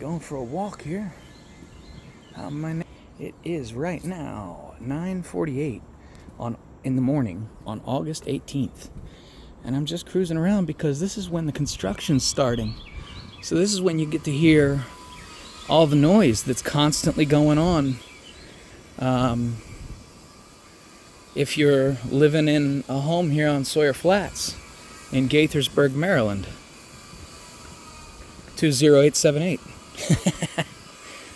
Going for a walk here. It is right now 9:48 in the morning on August 18th. And I'm just cruising around because this is when the construction's starting. So this is when you get to hear all the noise that's constantly going on. If you're living in a home here on Sawyer Flats in Gaithersburg, Maryland, 20878.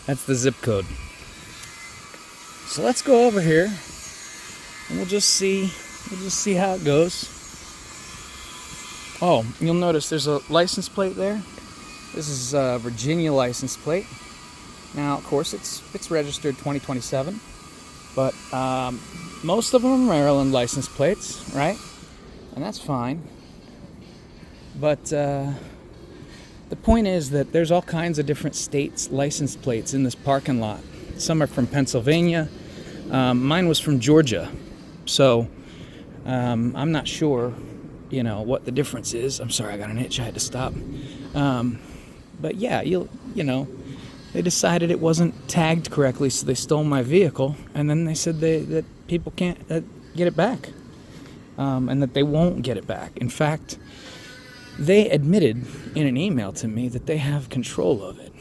That's the zip code. So let's go over here and we'll just see how it goes. Oh, you'll notice there's a license plate there. This is a Virginia license plate. Now, of course, it's registered 2027, but most of them are Maryland license plates, right? And that's fine. But the point is that there's all kinds of different states' license plates in this parking lot. Some are from Pennsylvania. Mine was from Georgia. So I'm not sure, what the difference is. I'm sorry, I got an itch. I had to stop. But yeah, they decided it wasn't tagged correctly, so they stole my vehicle. And then they said that people can't get it back. And that they won't get it back. In fact, they admitted in an email to me that they have control of it.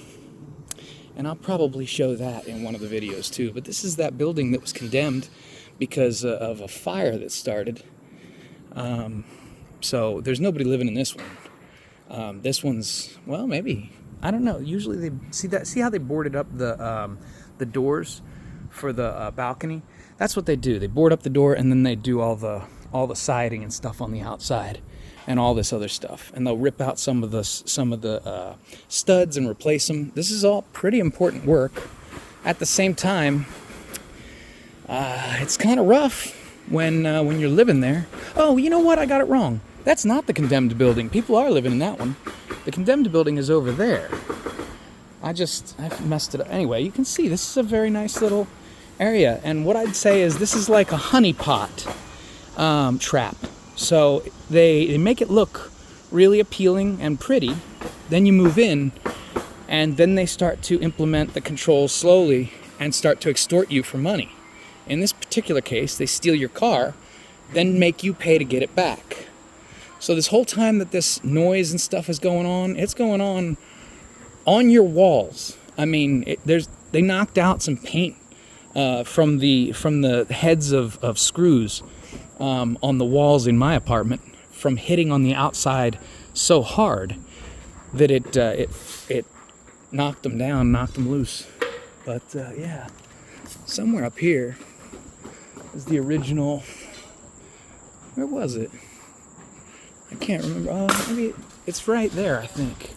And I'll probably show that in one of the videos too. But this is that building that was condemned because of a fire that started. So there's nobody living in this one. This one's, well, maybe, I don't know. Usually they see how they boarded up the doors for the balcony. That's what they do. They board up the door and then they do all the siding and stuff on the outside and all this other stuff, and they'll rip out some of the studs and replace them. This is all pretty important work. At the same time, it's kind of rough when you're living there. Oh, you know what? I got it wrong. That's not the condemned building. People are living in that one. The condemned building is over there. I messed it up. Anyway, you can see this is a very nice little area, and what I'd say is this is like a honeypot trap. So they make it look really appealing and pretty. Then you move in, and then they start to implement the controls slowly and start to extort you for money. In this particular case, they steal your car, then make you pay to get it back. So this whole time that this noise and stuff is going on, it's going on your walls. I mean, they knocked out some paint from the heads of screws on the walls in my apartment from hitting on the outside so hard that it knocked them down, knocked them loose. But yeah, somewhere up here is the original. Where was it? I can't remember. Oh, maybe it's right there, I think.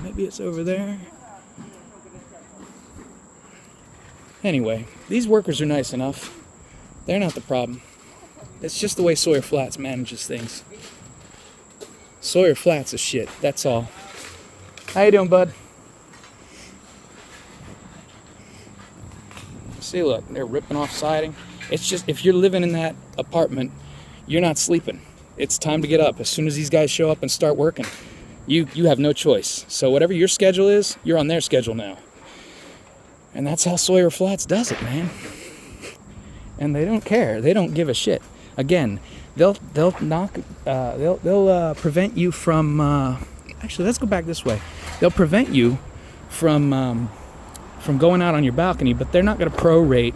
Maybe it's over there. Anyway, these workers are nice enough. They're not the problem. It's just the way Sawyer Flats manages things. Sawyer Flats is shit, that's all. How you doing, bud? See, look, they're ripping off siding. It's just, if you're living in that apartment, you're not sleeping. It's time to get up. As soon as these guys show up and start working, you have no choice. So whatever your schedule is, you're on their schedule now. And that's how Sawyer Flats does it, man. And they don't care. They don't give a shit. Again, they'll prevent you from. Actually, let's go back this way. They'll prevent you from going out on your balcony, but they're not going to prorate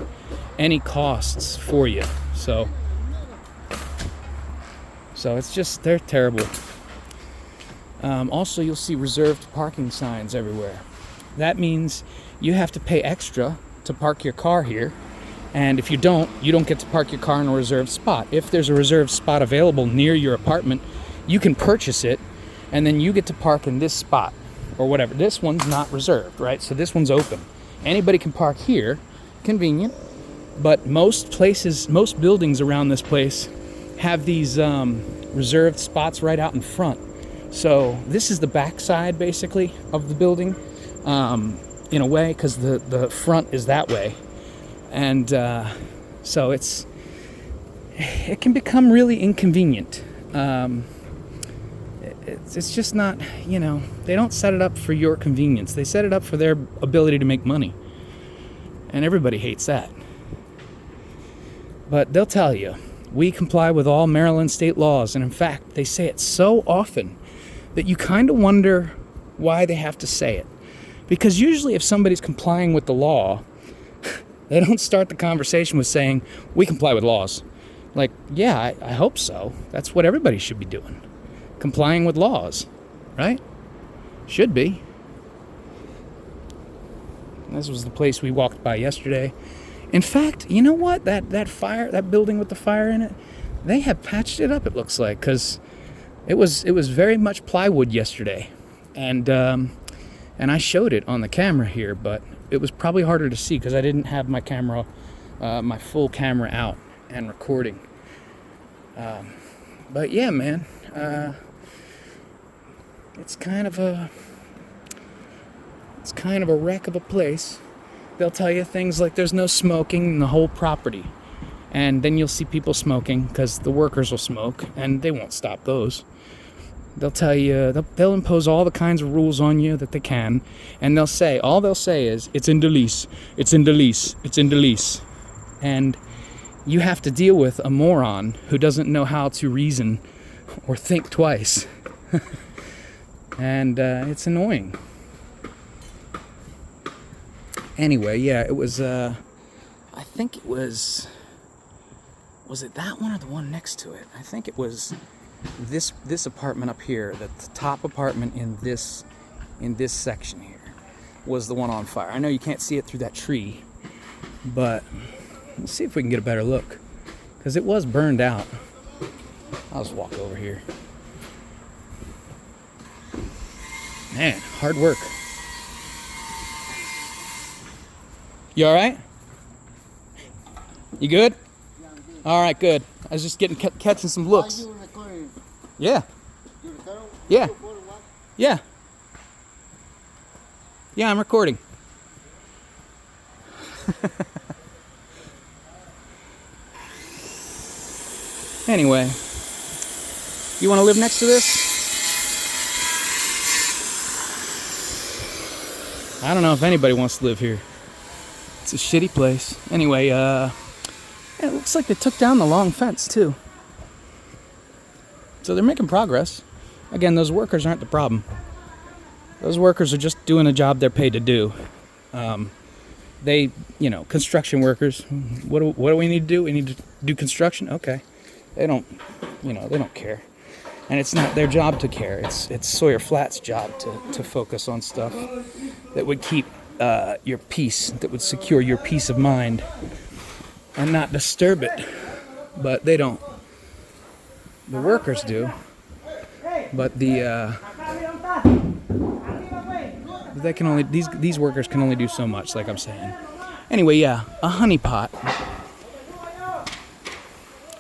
any costs for you. So it's just, they're terrible. Also, you'll see reserved parking signs everywhere. That means you have to pay extra to park your car here. And if you don't get to park your car in a reserved spot. If there's a reserved spot available near your apartment, you can purchase it, and then you get to park in this spot, or whatever. This one's not reserved, right? So this one's open. Anybody can park here, convenient, but most buildings around this place have these reserved spots right out in front. So this is the back side, basically, of the building, in a way, because the front is that way. And so it can become really inconvenient. It's just not, they don't set it up for your convenience. They set it up for their ability to make money. And everybody hates that. But they'll tell you, we comply with all Maryland state laws. And in fact, they say it so often that you kind of wonder why they have to say it. Because usually if somebody's complying with the law, they don't start the conversation with saying, we comply with laws. Like, yeah, I hope so. That's what everybody should be doing. Complying with laws, right? Should be. This was the place we walked by yesterday. In fact, you know what? That building with the fire in it, they have patched it up, it looks like, because it was very much plywood yesterday. And I showed it on the camera here, but it was probably harder to see because I didn't have my camera, my full camera out and recording. But yeah, man, it's kind of a wreck of a place. They'll tell you things like there's no smoking in the whole property. And then you'll see people smoking because the workers will smoke and they won't stop those. They'll tell you, they'll impose all the kinds of rules on you that they can. And all they'll say is, it's in the lease, it's in the lease, it's in the lease. And you have to deal with a moron who doesn't know how to reason or think twice. And it's annoying. Anyway, yeah, it was, I think it was it that one or the one next to it? I think it was this apartment up here, the top apartment in this section here was the one on fire. I know you can't see it through that tree, but let's see if we can get a better look, because it was burned out. I'll just walk over here. Man, hard work. You all right? You good? Yeah, I'm good. All right, good. I was just catching some looks. Are you recording? Yeah. You recording? Yeah. Recording what? Yeah. Yeah, I'm recording. Anyway, you want to live next to this? I don't know if anybody wants to live here. It's a shitty place. Anyway, it looks like they took down the long fence too. So they're making progress. Again, those workers aren't the problem. Those workers are just doing a job they're paid to do. Construction workers. What do we need to do? We need to do construction? Okay. They don't care. And it's not their job to care. It's Sawyer Flats' job to focus on stuff that would keep your peace, that would secure your peace of mind and not disturb it. But they don't. The workers do. But these workers can only do so much, like I'm saying. Anyway, yeah, a honeypot.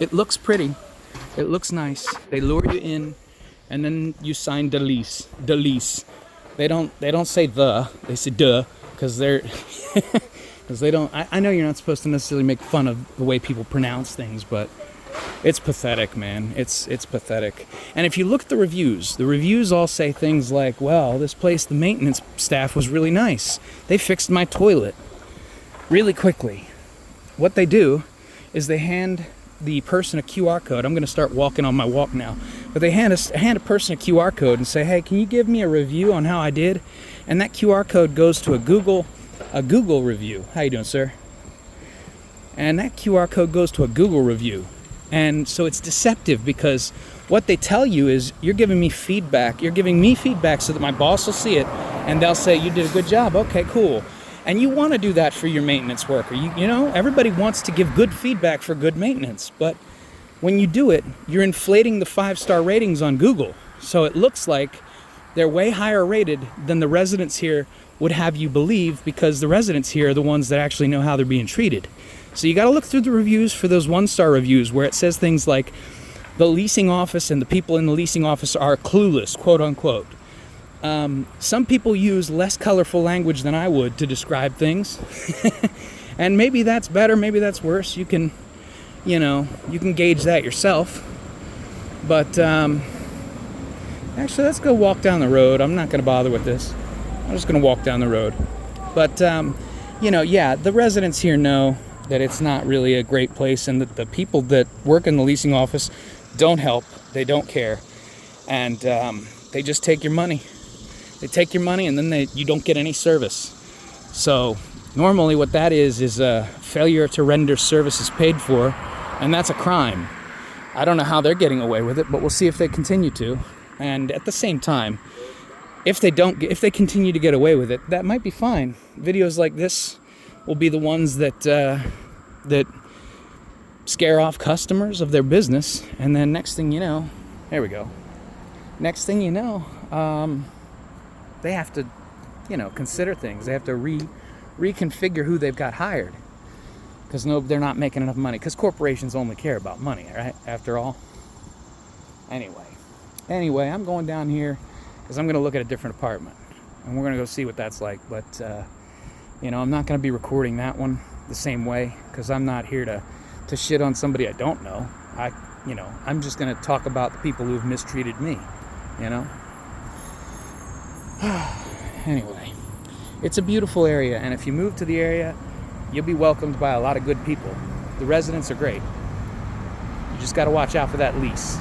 It looks pretty. It looks nice. They lure you in, and then you sign the lease. The lease. They don't say the. They say duh, because they don't. I know you're not supposed to necessarily make fun of the way people pronounce things, but it's pathetic, man. It's pathetic. And if you look at the reviews all say things like, well, this place, the maintenance staff was really nice. They fixed my toilet really quickly. What they do is they hand the person a QR code. I'm going to start walking on my walk now. But they hand a person a QR code and say, hey, can you give me a review on how I did? And that QR code goes to a Google review. How you doing, sir? And that QR code goes to a Google review. And so it's deceptive, because what they tell you is, you're giving me feedback. You're giving me feedback so that my boss will see it, and they'll say, you did a good job. Okay, cool. And you want to do that for your maintenance worker. You know, everybody wants to give good feedback for good maintenance. But when you do it, you're inflating the 5-star ratings on Google. So it looks like they're way higher rated than the residents here would have you believe, because the residents here are the ones that actually know how they're being treated. So you got to look through the reviews for those 1-star reviews where it says things like, the leasing office and the people in the leasing office are clueless, quote unquote. Some people use less colorful language than I would to describe things. And maybe that's better, maybe that's worse. You can gauge that yourself. But Actually, let's go walk down the road. I'm not going to bother with this. I'm just going to walk down the road. But, the residents here know that it's not really a great place, and that the people that work in the leasing office don't help. They don't care. And they just take your money. They take your money, and then you don't get any service. So normally what that is a failure to render services paid for, and that's a crime. I don't know how they're getting away with it, but we'll see if they continue to. And at the same time, if they continue to get away with it, that might be fine. Videos like this will be the ones that scare off customers of their business, and then next thing you know, there we go. Next thing you know, they have to, consider things. They have to reconfigure who they've got hired, because they're not making enough money. Because corporations only care about money, right? After all. Anyway, I'm going down here because I'm going to look at a different apartment, and we're going to go see what that's like. But I'm not going to be recording that one the same way, because I'm not here to shit on somebody I don't know. I'm just going to talk about the people who've mistreated me. Anyway, it's a beautiful area, and if you move to the area, you'll be welcomed by a lot of good people. The residents are great. You just got to watch out for that lease.